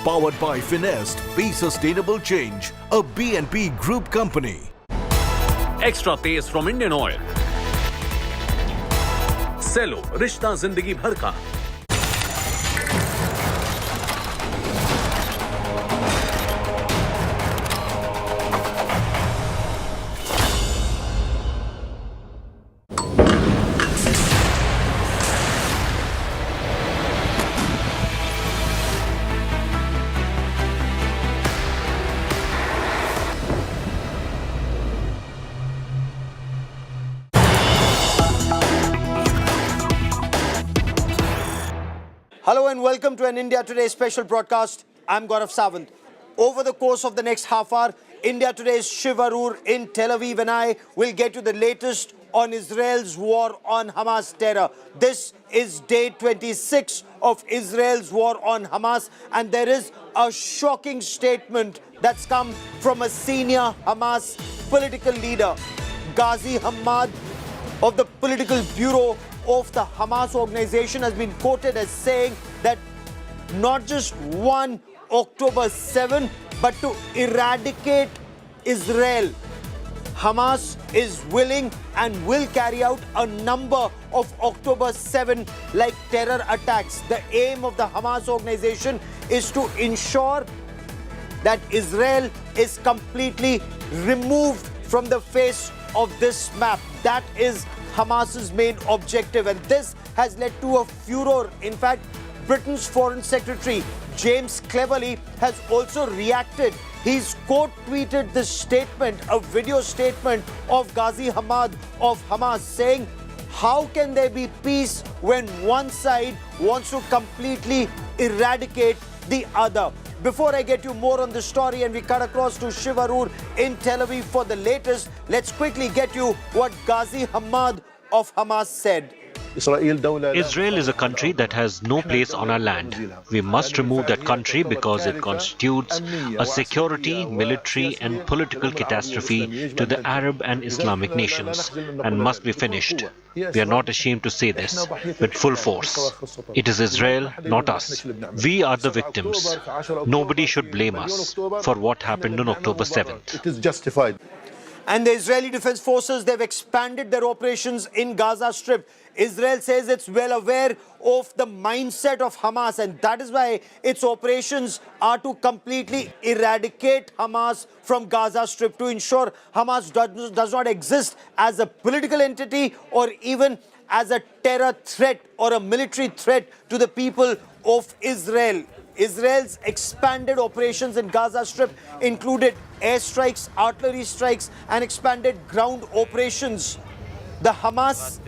Powered by Finest, Be Sustainable Change, a B&P Group company. Extra taste from Indian Oil. Cello, रिश्ता जिंदगी भर का. Hello and welcome to an India Today special broadcast. I'm Gaurav Sawant. Over the course of the next half hour, India Today's Shiv Arur in Tel Aviv and I will get you the latest on Israel's war on Hamas terror. This is day 26 of Israel's war on Hamas, and there is a shocking statement that's come from a senior Hamas political leader, Ghazi Hamad of the Political Bureau of the Hamas organization has been quoted as saying that not just one October 7, but to eradicate Israel, Hamas is willing and will carry out a number of October 7 like terror attacks. The aim of the Hamas organization is to ensure that Israel is completely removed from the face of this map. That is Hamas's main objective, and this has led to a furor. In fact, Britain's Foreign Secretary James Cleverly has also reacted. He's quote-tweeted this statement, a video statement of Ghazi Hamad of Hamas, saying, "How can there be peace when one side wants to completely eradicate the other?" Before I get you more on the story and we cut across to Shiv Arur in Tel Aviv for the latest, let's quickly get you what Ghazi Hamad of Hamas said. Israel is a country that has no place on our land. We must remove that country because it constitutes a security, military and political catastrophe to the Arab and Islamic nations and must be finished. We are not ashamed to say this with full force. It is Israel, not us. We are the victims. Nobody should blame us for what happened on October 7th. It is justified. And the Israeli Defense Forces, they've expanded their operations in Gaza Strip. Israel says it's well aware of the mindset of Hamas, and that is why its operations are to completely eradicate Hamas from Gaza Strip, to ensure Hamas does not exist as a political entity or even as a terror threat or a military threat to the people of Israel. Israel's expanded operations in Gaza Strip included airstrikes, artillery strikes, and expanded ground operations. The Hamas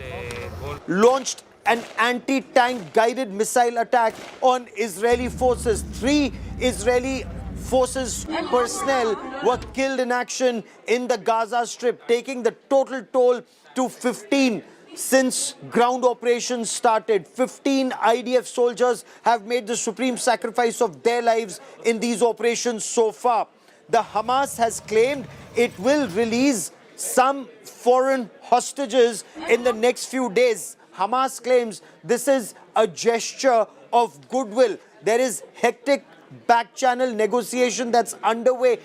launched an anti-tank guided missile attack on Israeli forces. 3 Israeli forces personnel were killed in action in the Gaza Strip, taking the total toll to 15. Since ground operations started, 15 IDF soldiers have made the supreme sacrifice of their lives in these operations so far. The Hamas has claimed it will release some foreign hostages in the next few days. Hamas claims this is a gesture of goodwill. There is hectic back-channel negotiation that's underway.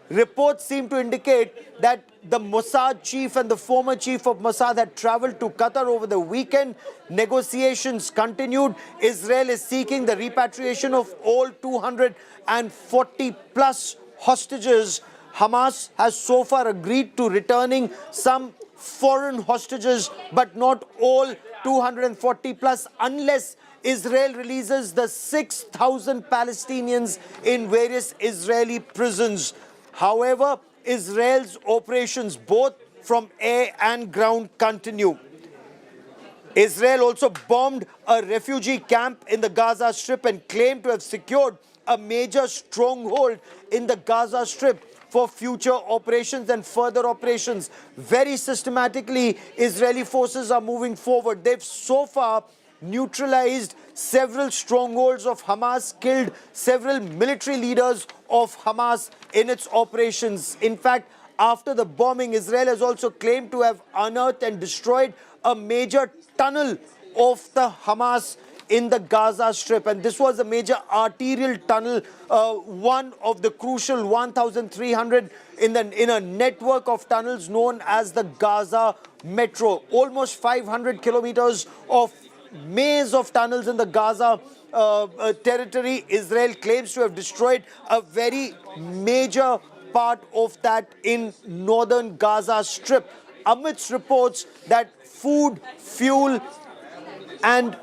Reports seem to indicate that the Mossad chief and the former chief of Mossad had traveled to Qatar over the weekend. Negotiations continued. Israel is seeking the repatriation of all 240 plus hostages. Hamas has so far agreed to returning some foreign hostages, but not all 240 plus, unless Israel releases the 6,000 Palestinians in various Israeli prisons. However, Israel's operations, both from air and ground, continue. Israel also bombed a refugee camp in the Gaza Strip and claimed to have secured a major stronghold in the Gaza Strip for future operations and further operations. Very systematically, Israeli forces are moving forward. They've so far neutralized several strongholds of Hamas, killed several military leaders of Hamas in its operations. In fact, after the bombing, Israel has also claimed to have unearthed and destroyed a major tunnel of the Hamas in the Gaza Strip. And this was a major arterial tunnel, one of the crucial 1,300 in a network of tunnels known as the Gaza Metro. Almost 500 kilometers of maze of tunnels in the Gaza territory. Israel claims to have destroyed a very major part of that in northern Gaza Strip, amidst reports that food, fuel and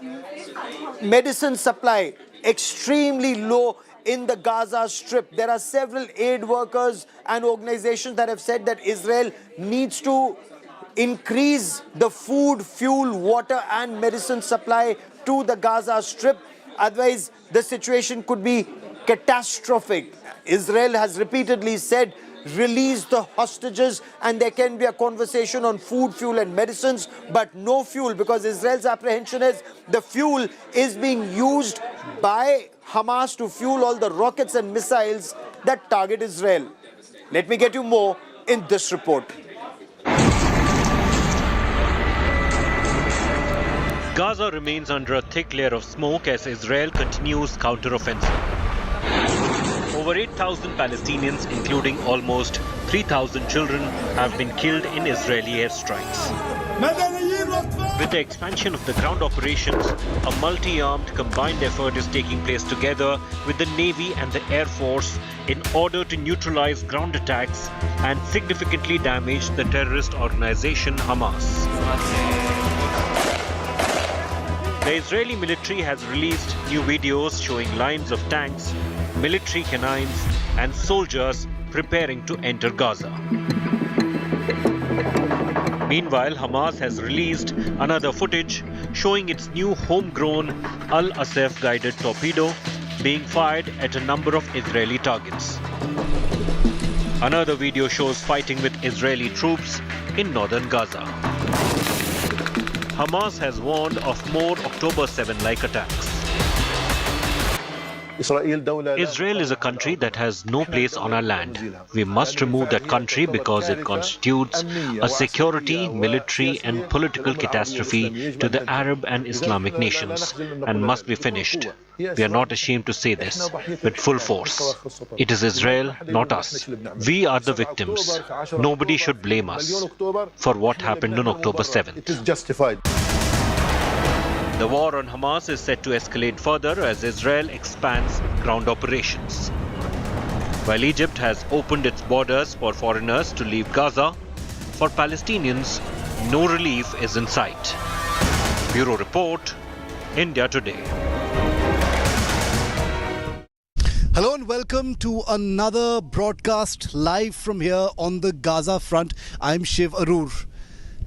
medicine supply extremely low in the Gaza Strip. There are several aid workers and organizations that have said that Israel needs to increase the food, fuel, water and medicine supply to the Gaza Strip. Otherwise, the situation could be catastrophic. Israel has repeatedly said, release the hostages and there can be a conversation on food, fuel and medicines, but no fuel, because Israel's apprehension is the fuel is being used by Hamas to fuel all the rockets and missiles that target Israel. Let me get you more in this report. Gaza remains under a thick layer of smoke as Israel continues counter-offensive. Over 8,000 Palestinians, including almost 3,000 children, have been killed in Israeli airstrikes. With the expansion of the ground operations, a multi-armed combined effort is taking place together with the Navy and the Air Force in order to neutralize ground attacks and significantly damage the terrorist organization Hamas. The Israeli military has released new videos showing lines of tanks, military canines and soldiers preparing to enter Gaza. Meanwhile, Hamas has released another footage showing its new homegrown Al-Asaf guided torpedo being fired at a number of Israeli targets. Another video shows fighting with Israeli troops in northern Gaza. Hamas has warned of more October 7-like attacks. Israel is a country that has no place on our land. We must remove that country because it constitutes a security, military and political catastrophe to the Arab and Islamic nations and must be finished. We are not ashamed to say this with full force. It is Israel, not us. We are the victims. Nobody should blame us for what happened on October 7th. It is justified. The war on Hamas is set to escalate further as Israel expands ground operations. While Egypt has opened its borders for foreigners to leave Gaza, for Palestinians, no relief is in sight. Bureau Report, India Today. Hello and welcome to another broadcast live from here on the Gaza front. I'm Shiv Arur.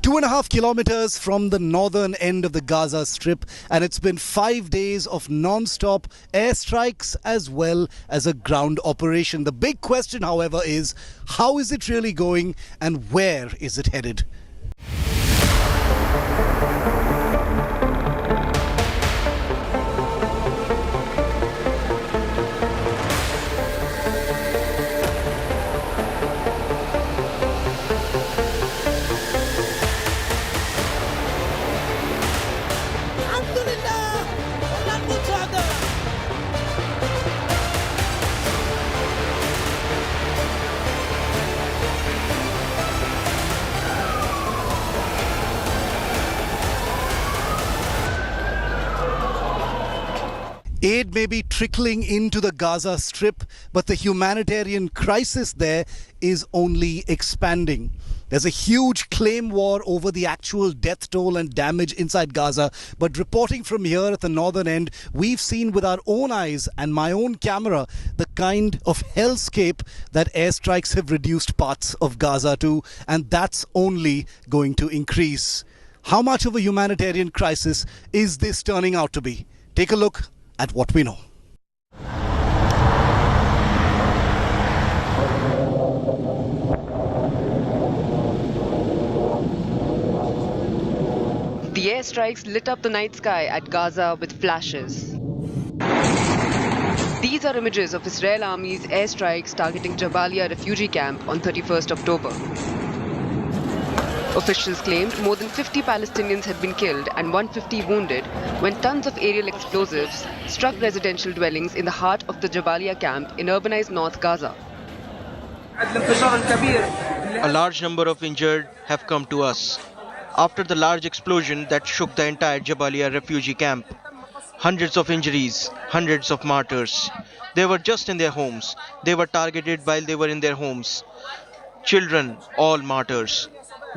2.5 kilometers from the northern end of the Gaza Strip, and it's been 5 days of non-stop airstrikes as well as a ground operation. The big question, however, is how is it really going and where is it headed? Aid may be trickling into the Gaza Strip, but the humanitarian crisis there is only expanding. There's a huge claim war over the actual death toll and damage inside Gaza, but reporting from here at the northern end, we've seen with our own eyes and my own camera the kind of hellscape that airstrikes have reduced parts of Gaza to, and that's only going to increase. How much of a humanitarian crisis is this turning out to be? Take a look at what we know. The airstrikes lit up the night sky at Gaza with flashes. These are images of Israel Army's airstrikes targeting Jabalia Refugee Camp on 31st October. Officials claimed more than 50 Palestinians had been killed and 150 wounded when tons of aerial explosives struck residential dwellings in the heart of the Jabalia camp in urbanized North Gaza. A large number of injured have come to us after the large explosion that shook the entire Jabalia refugee camp. Hundreds of injuries, hundreds of martyrs. They were just in their homes. They were targeted while they were in their homes. Children, all martyrs.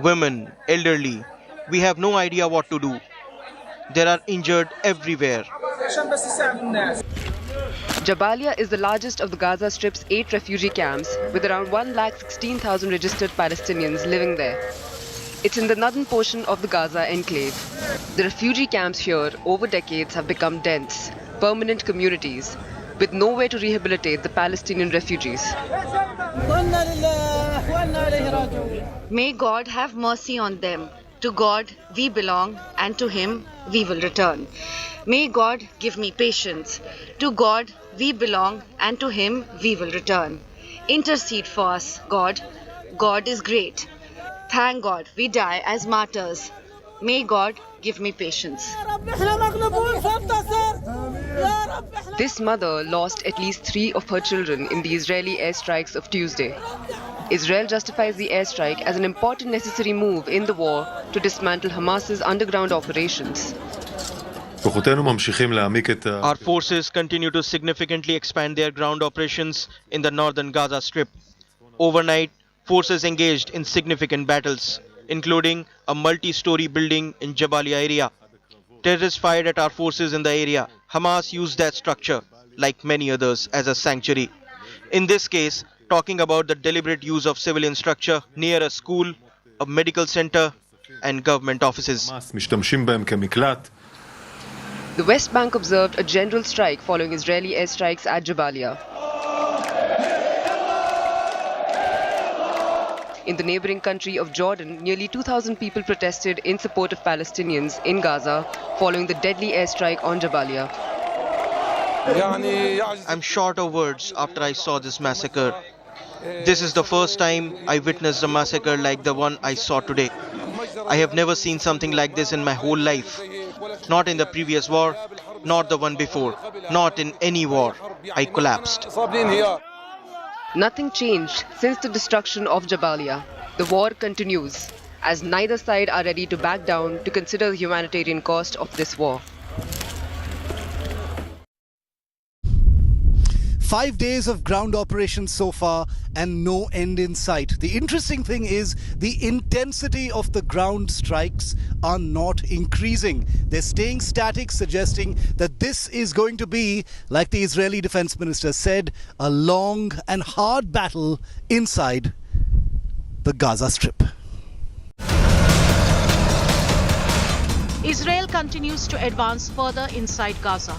Women, elderly. We have no idea what to do. There are injured everywhere. Jabalia is the largest of the Gaza Strip's 8 refugee camps, with around 116,000 registered Palestinians living there. It's in the northern portion of the Gaza enclave. The refugee camps here over decades have become dense, permanent communities, with nowhere to rehabilitate the Palestinian refugees. May God have mercy on them. To God we belong, and to Him we will return. May God give me patience. To God we belong, and to Him we will return. Intercede for us, God. God is great. Thank God we die as martyrs. May God give me patience. This mother lost at least 3 of her children in the Israeli airstrikes of Tuesday. Israel justifies the airstrike as an important necessary move in the war to dismantle Hamas's underground operations. Our forces continue to significantly expand their ground operations in the northern Gaza Strip. Overnight, forces engaged in significant battles, including a multi-story building in Jabalia area. Terrorists fired at our forces in the area. Hamas used that structure, like many others, as a sanctuary. In this case, talking about the deliberate use of civilian structure near a school, a medical center, and government offices. The West Bank observed a general strike following Israeli airstrikes at Jabalia. In the neighboring country of Jordan, nearly 2,000 people protested in support of Palestinians in Gaza following the deadly airstrike on Jabalia. I'm short of words after I saw this massacre. This is the first time I witnessed a massacre like the one I saw today. I have never seen something like this in my whole life. Not in the previous war, not the one before, not in any war. I collapsed. Nothing changed since the destruction of Jabalia. The war continues, as neither side are ready to back down to consider the humanitarian cost of this war. 5 days of ground operations so far and no end in sight. The interesting thing is the intensity of the ground strikes are not increasing. They're staying static, suggesting that this is going to be, like the Israeli defense minister said, a long and hard battle inside the Gaza Strip. Israel continues to advance further inside Gaza.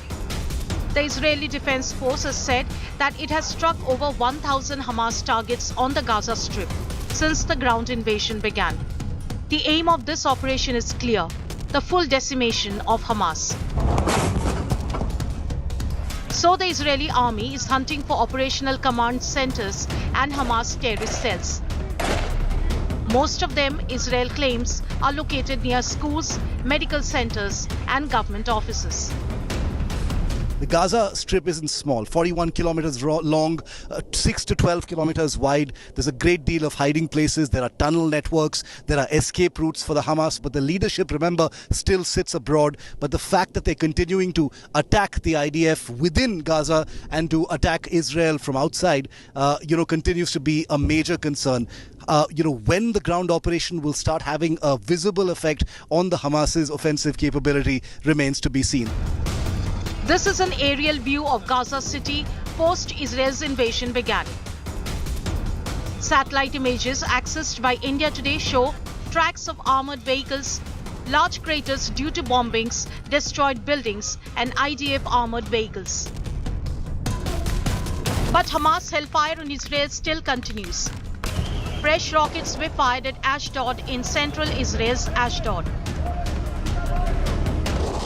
The Israeli Defense Forces said that it has struck over 1,000 Hamas targets on the Gaza Strip since the ground invasion began. The aim of this operation is clear: the full decimation of Hamas. So the Israeli army is hunting for operational command centers and Hamas terrorist cells. Most of them, Israel claims, are located near schools, medical centers, and government offices. The Gaza Strip isn't small, 41 kilometers long, 6 to 12 kilometers wide. There's a great deal of hiding places. There are tunnel networks. There are escape routes for the Hamas. But the leadership, remember, still sits abroad. But the fact that they're continuing to attack the IDF within Gaza and to attack Israel from outside, continues to be a major concern. When the ground operation will start having a visible effect on the Hamas's offensive capability remains to be seen. This is an aerial view of Gaza City post-Israel's invasion began. Satellite images accessed by India Today show tracks of armored vehicles, large craters due to bombings, destroyed buildings, and IDF armored vehicles. But Hamas hellfire on Israel still continues. Fresh rockets were fired at Ashdod in central Israel's Ashdod.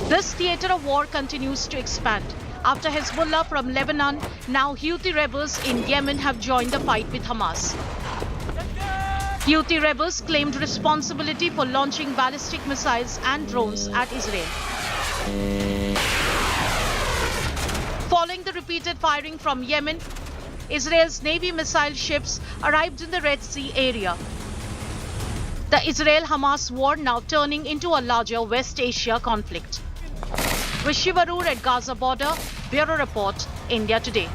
This theatre of war continues to expand. After Hezbollah from Lebanon, now Houthi rebels in Yemen have joined the fight with Hamas. Houthi rebels claimed responsibility for launching ballistic missiles and drones at Israel. Following the repeated firing from Yemen, Israel's Navy missile ships arrived in the Red Sea area. The Israel-Hamas war now turning into a larger West Asia conflict. With Shivarur at Gaza border, Bureau Report, India Today.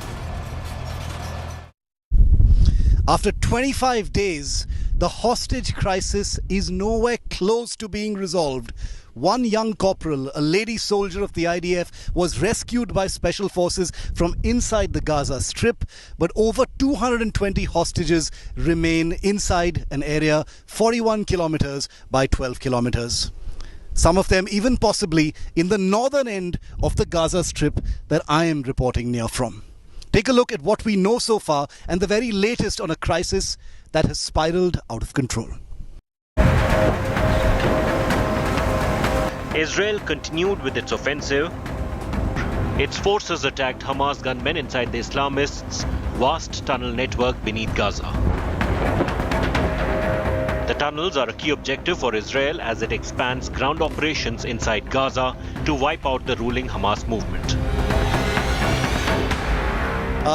After 25 days, the hostage crisis is nowhere close to being resolved. One young corporal, a lady soldier of the IDF, was rescued by special forces from inside the Gaza Strip, but over 220 hostages remain inside an area 41 kilometers by 12 kilometers. Some of them even possibly in the northern end of the Gaza Strip that I am reporting near from. Take a look at what we know so far and the very latest on a crisis that has spiraled out of control. Israel continued with its offensive. Its forces attacked Hamas gunmen inside the Islamists' vast tunnel network beneath Gaza. The tunnels are a key objective for Israel as it expands ground operations inside Gaza to wipe out the ruling Hamas movement.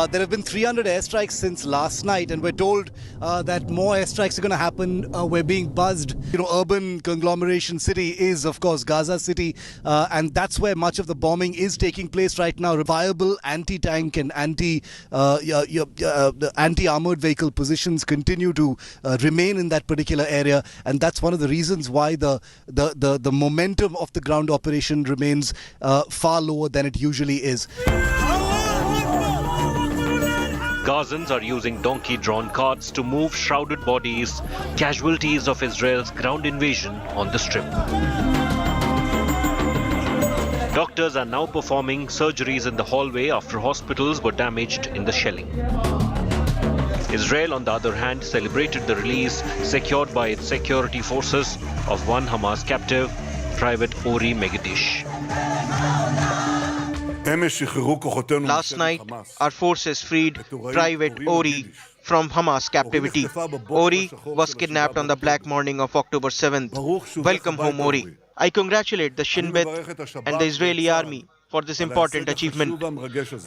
There have been 300 airstrikes since last night, and we're told that more airstrikes are going to happen. We're being buzzed. Urban conglomeration city is, of course, Gaza City, and that's where much of the bombing is taking place right now. Viable anti-tank and anti-armored vehicle positions continue to remain in that particular area, and that's one of the reasons why the momentum of the ground operation remains far lower than it usually is. Gazans are using donkey-drawn carts to move shrouded bodies, casualties of Israel's ground invasion on the Strip. Doctors are now performing surgeries in the hallway after hospitals were damaged in the shelling. Israel, on the other hand, celebrated the release secured by its security forces of one Hamas captive, Private Ori Megiddish. Last night, our forces freed Private Ori from Hamas captivity. Ori was kidnapped on the black morning of October 7th. Welcome home, Ori. I congratulate the Shin Bet and the Israeli army for this important achievement.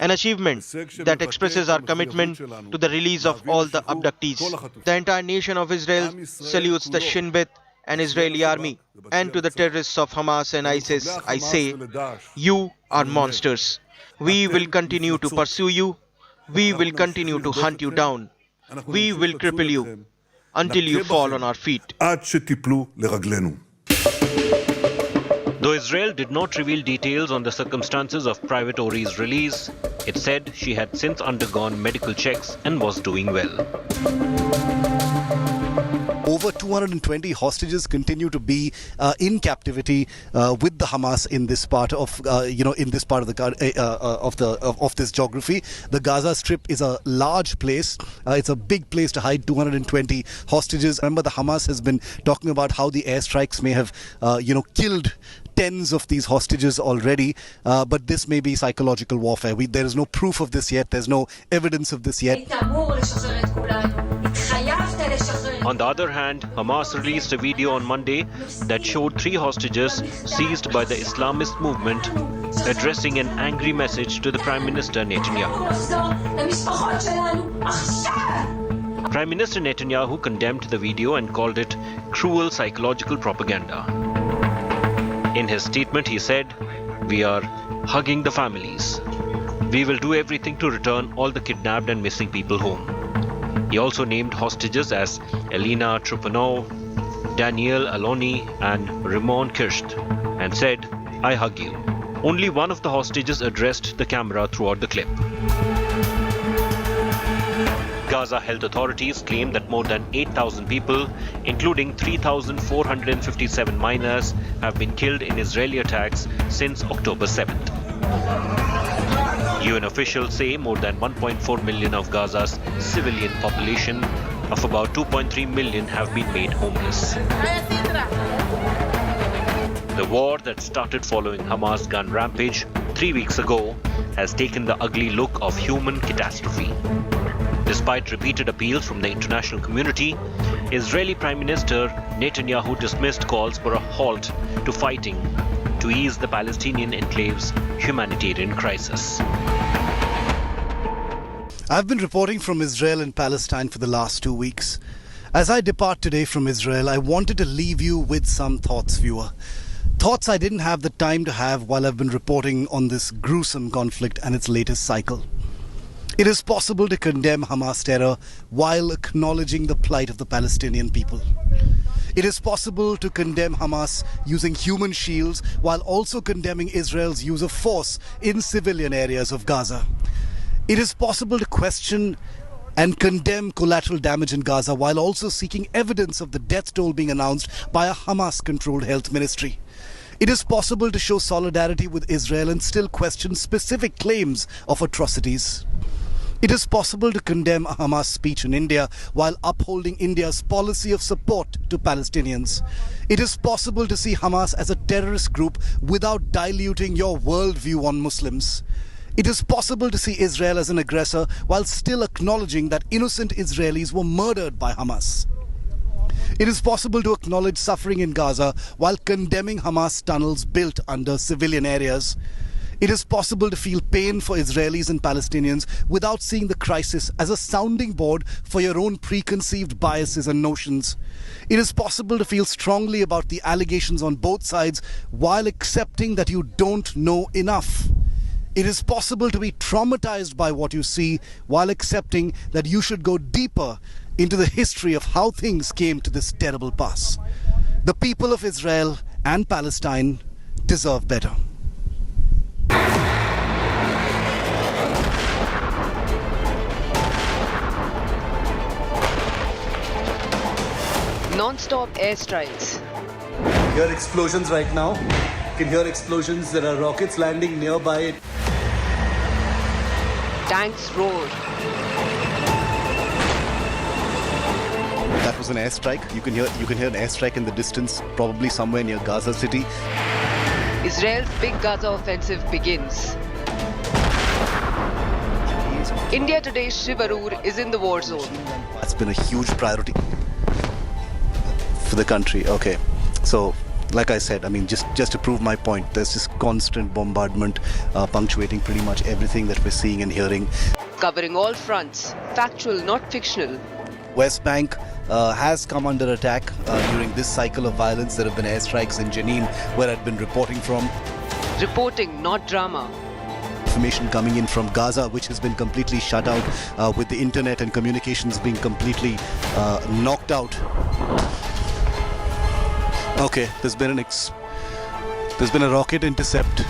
An achievement that expresses our commitment to the release of all the abductees. The entire nation of Israel salutes the Shin Bet and Israeli army, and to the terrorists of Hamas and ISIS, I say, you are monsters. We will continue to pursue you. We will continue to hunt you down. We will cripple you until you fall on our feet. Though Israel did not reveal details on the circumstances of Private Ori's release, it said she had since undergone medical checks and was doing well. Over 220 hostages continue to be in captivity with the Hamas in this part of this geography. The Gaza Strip is a large place. It's a big place to hide 220 hostages. Remember, the Hamas has been talking about how the airstrikes may have, killed tens of these hostages already, but this may be psychological warfare. There is no proof of this yet. There's no evidence of this yet. On the other hand, Hamas released a video on Monday that showed 3 hostages seized by the Islamist movement addressing an angry message to the Prime Minister Netanyahu. Prime Minister Netanyahu condemned the video and called it cruel psychological propaganda. In his statement, he said, "We are hugging the families. We will do everything to return all the kidnapped and missing people home." He also named hostages as Elena Trupanov, Daniel Aloni and Rimon Kirsht and said, "I hug you." Only one of the hostages addressed the camera throughout the clip. Gaza health authorities claim that more than 8,000 people, including 3,457 minors, have been killed in Israeli attacks since October 7th. UN officials say more than 1.4 million of Gaza's civilian population of about 2.3 million have been made homeless. The war that started following Hamas' gun rampage 3 weeks ago has taken the ugly look of human catastrophe. Despite repeated appeals from the international community, Israeli Prime Minister Netanyahu dismissed calls for a halt to fighting to ease the Palestinian enclave's humanitarian crisis. I've been reporting from Israel and Palestine for the last 2 weeks. As I depart today from Israel, I wanted to leave you with some thoughts, viewer. Thoughts I didn't have the time to have while I've been reporting on this gruesome conflict and its latest cycle. It is possible to condemn Hamas terror while acknowledging the plight of the Palestinian people. It is possible to condemn Hamas using human shields while also condemning Israel's use of force in civilian areas of Gaza. It is possible to question and condemn collateral damage in Gaza while also seeking evidence of the death toll being announced by a Hamas-controlled health ministry. It is possible to show solidarity with Israel and still question specific claims of atrocities. It is possible to condemn a Hamas speech in India while upholding India's policy of support to Palestinians. It is possible to see Hamas as a terrorist group without diluting your worldview on Muslims. It is possible to see Israel as an aggressor while still acknowledging that innocent Israelis were murdered by Hamas. It is possible to acknowledge suffering in Gaza while condemning Hamas tunnels built under civilian areas. It is possible to feel pain for Israelis and Palestinians without seeing the crisis as a sounding board for your own preconceived biases and notions. It is possible to feel strongly about the allegations on both sides while accepting that you don't know enough. It is possible to be traumatized by what you see while accepting that you should go deeper into the history of how things came to this terrible pass. The people of Israel and Palestine deserve better. Non-stop airstrikes. Hear explosions right now. You can hear explosions. There are rockets landing nearby. Tanks roar. That was an airstrike. You can hear an airstrike in the distance, probably somewhere near Gaza City. Israel's big Gaza offensive begins. India Today's Shivarur is in the war zone. That's been a huge priority for the country. Okay, so like I said, I mean, just to prove my point, there's this constant bombardment punctuating pretty much everything that we're seeing and hearing. Covering all fronts, factual, not fictional. West Bank has come under attack during this cycle of violence. There have been airstrikes in Jenin, where I'd been reporting from. Reporting, not drama. Information coming in from Gaza, which has been completely shut out, with the internet and communications being completely knocked out. Okay, there's been a rocket intercept.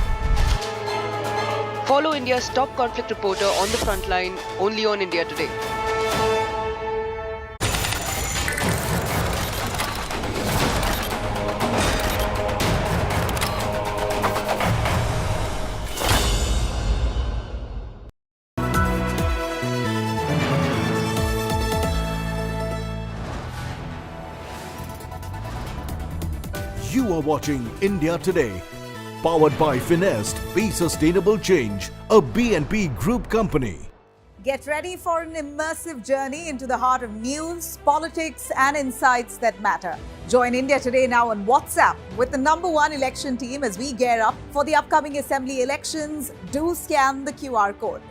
Follow India's top conflict reporter on the front line only on India Today. You are watching India Today, powered by Finest, Be Sustainable Change, a B&P Group company. Get ready for an immersive journey into the heart of news, politics, and insights that matter. Join India Today now on WhatsApp with the #1 election team as we gear up for the upcoming assembly elections. Do scan the QR code.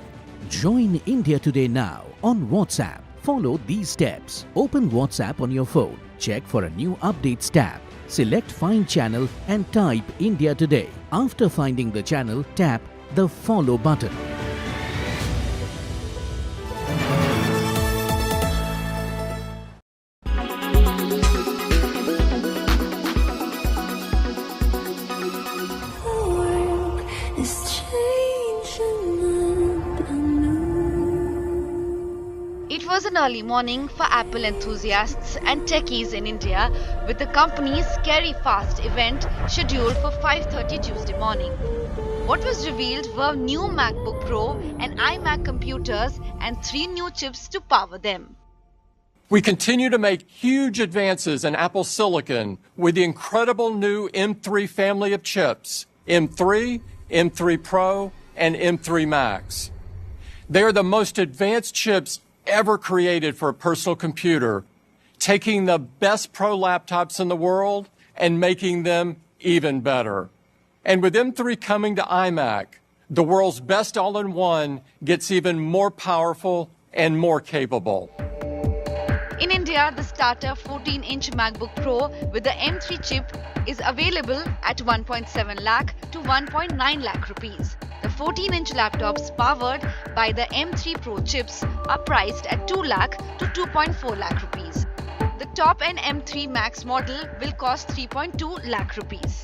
Join India Today now on WhatsApp. Follow these steps. Open WhatsApp on your phone. Check for a new updates tab. Select Find Channel and type India Today. After finding the channel, tap the Follow button. It was an early morning for Apple enthusiasts and techies in India, with the company's Scary Fast event scheduled for 5:30 Tuesday morning. What was revealed were new MacBook Pro and iMac computers and 3 new chips to power them. We continue to make huge advances in Apple Silicon with the incredible new M3 family of chips, M3, M3 Pro, and M3 Max. They are the most advanced chips ever created for a personal computer, taking the best pro laptops in the world and making them even better. And with M3 coming to iMac, the world's best all-in-one gets even more powerful and more capable. In India, the starter 14-inch MacBook Pro with the M3 chip is available at 1.7 lakh to 1.9 lakh rupees. The 14-inch laptops powered by the M3 Pro chips are priced at 2 lakh to 2.4 lakh rupees. The top-end M3 Max model will cost 3.2 lakh rupees.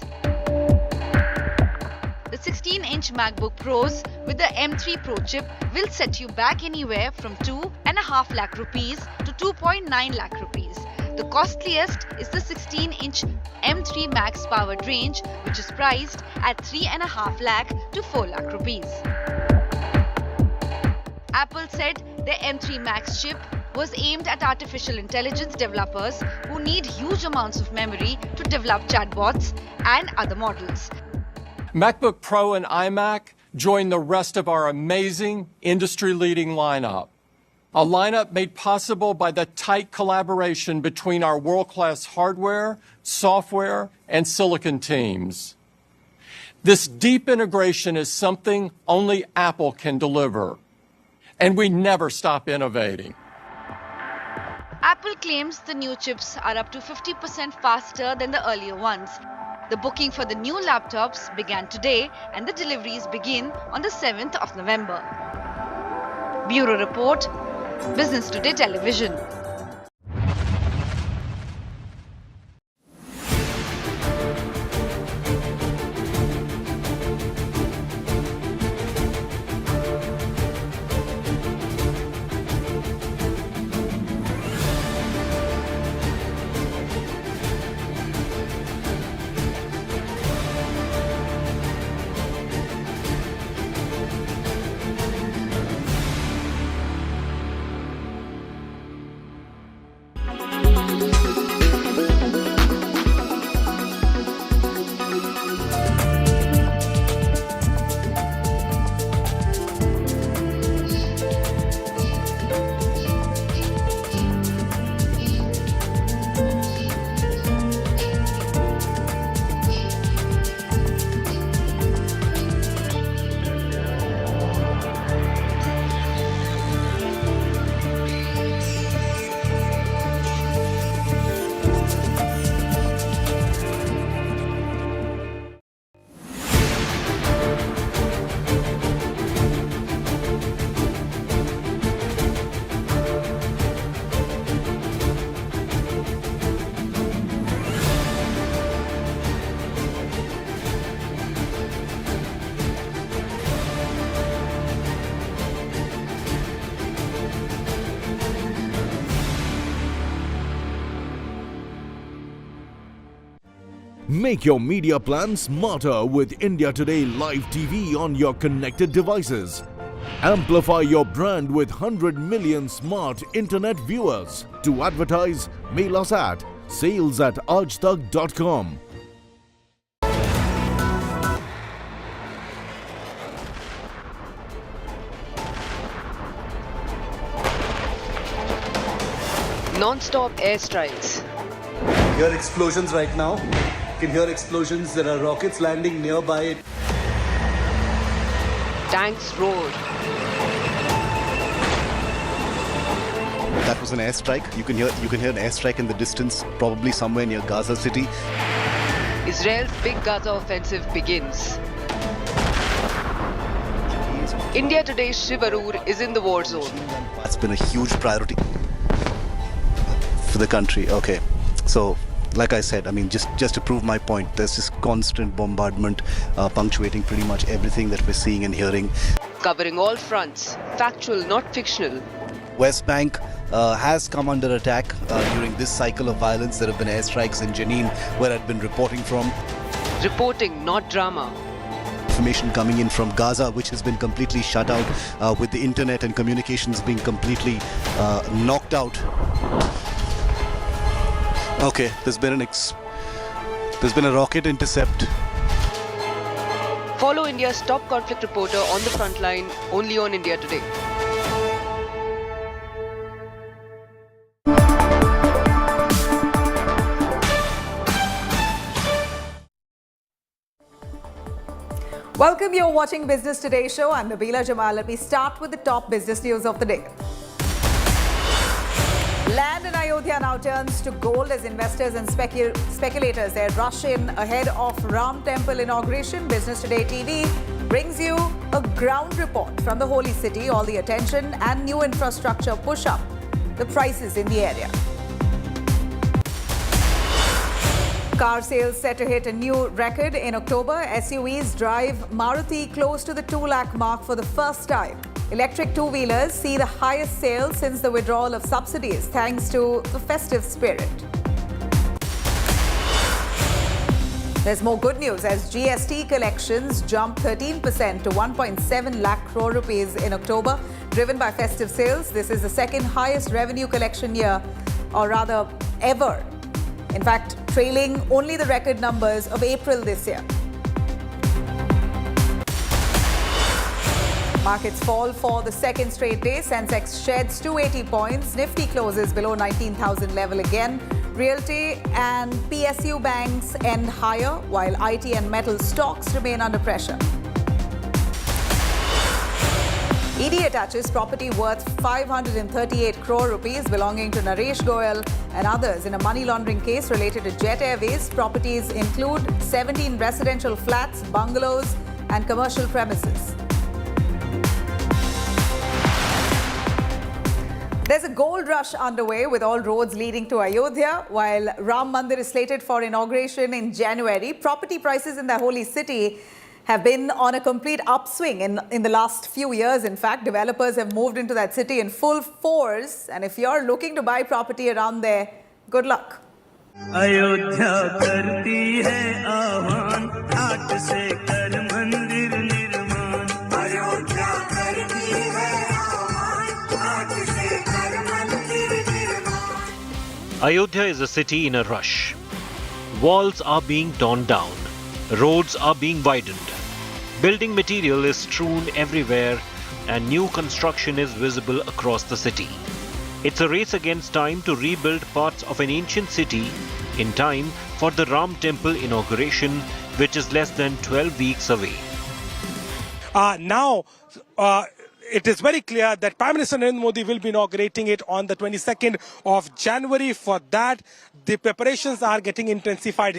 The 16-inch MacBook Pros with the M3 Pro chip will set you back anywhere from 2.5 lakh rupees to 2.9 lakh rupees. The costliest is the 16-inch M3 Max powered range, which is priced at 3.5 lakh to 4 lakh rupees. Apple said the M3 Max chip was aimed at artificial intelligence developers who need huge amounts of memory to develop chatbots and other models. MacBook Pro and iMac join the rest of our amazing industry-leading lineup. A lineup made possible by the tight collaboration between our world-class hardware, software, and silicon teams. This deep integration is something only Apple can deliver, and we never stop innovating. Apple claims the new chips are up to 50% faster than the earlier ones. The booking for the new laptops began today and the deliveries begin on the 7th of November. Bureau Report, Business Today Television. Make your media plan smarter with India Today Live TV on your connected devices. Amplify your brand with 100 million smart internet viewers. To advertise, mail us at sales@aajtak.com. Non-stop airstrikes. Hear explosions right now. You can hear explosions. There are rockets landing nearby. Tanks roar. That was an airstrike. You can hear an airstrike in the distance, probably somewhere near Gaza city. Israel's big Gaza offensive begins. India Today's Shivarur is in the war zone. That's been a huge priority for the country. Okay, so like I said, I mean, just to prove my point, there's this constant bombardment punctuating pretty much everything that we're seeing and hearing. Covering all fronts, factual, not fictional. West Bank has come under attack during this cycle of violence. There have been airstrikes in Jenin, where I'd been reporting from. Reporting, not drama. Information coming in from Gaza, which has been completely shut out, with the internet and communications being completely knocked out. Okay, there's been a rocket intercept. Follow India's top conflict reporter on the front line, only on India Today. Welcome, you're watching Business Today show. I'm Nabila Jamal. Let me start with the top business news of the day. Land in Ayodhya now turns to gold as investors and speculators there rush in ahead of Ram Temple inauguration. Business Today TV brings you a ground report from the holy city. All the attention and new infrastructure push up the prices in the area. Car sales set to hit a new record in October. SUVs drive Maruti close to the 2 lakh mark for the first time. Electric two-wheelers see the highest sales since the withdrawal of subsidies, thanks to the festive spirit. There's more good news as GST collections jumped 13% to 1.7 lakh crore rupees in October, driven by festive sales. This is the second highest revenue collection year, or rather ever. In fact, trailing only the record numbers of April this year. Markets fall for the second straight day. Sensex sheds 280 points. Nifty closes below 19,000 level again. Realty and PSU banks end higher, while IT and metal stocks remain under pressure. ED attaches property worth 538 crore rupees belonging to Naresh Goyal and others in a money laundering case related to Jet Airways. Properties include 17 residential flats, bungalows and commercial premises. There's a gold rush underway with all roads leading to Ayodhya. While Ram Mandir is slated for inauguration in January, property prices in the holy city have been on a complete upswing in the last few years. In fact, developers have moved into that city in full force. And if you're looking to buy property around there, good luck. Ayodhya karti hai aavan, haat se kar mandir nirman. Ayodhya karti hai aavan, haat se kar mandir nirman. Ayodhya is a city in a rush. Walls are being torn down. Roads are being widened. Building material is strewn everywhere and new construction is visible across the city. It's a race against time to rebuild parts of an ancient city in time for the Ram Temple inauguration, which is less than 12 weeks away. Now, it is very clear that Prime Minister Narendra Modi will be inaugurating it on the 22nd of January. For that, the preparations are getting intensified.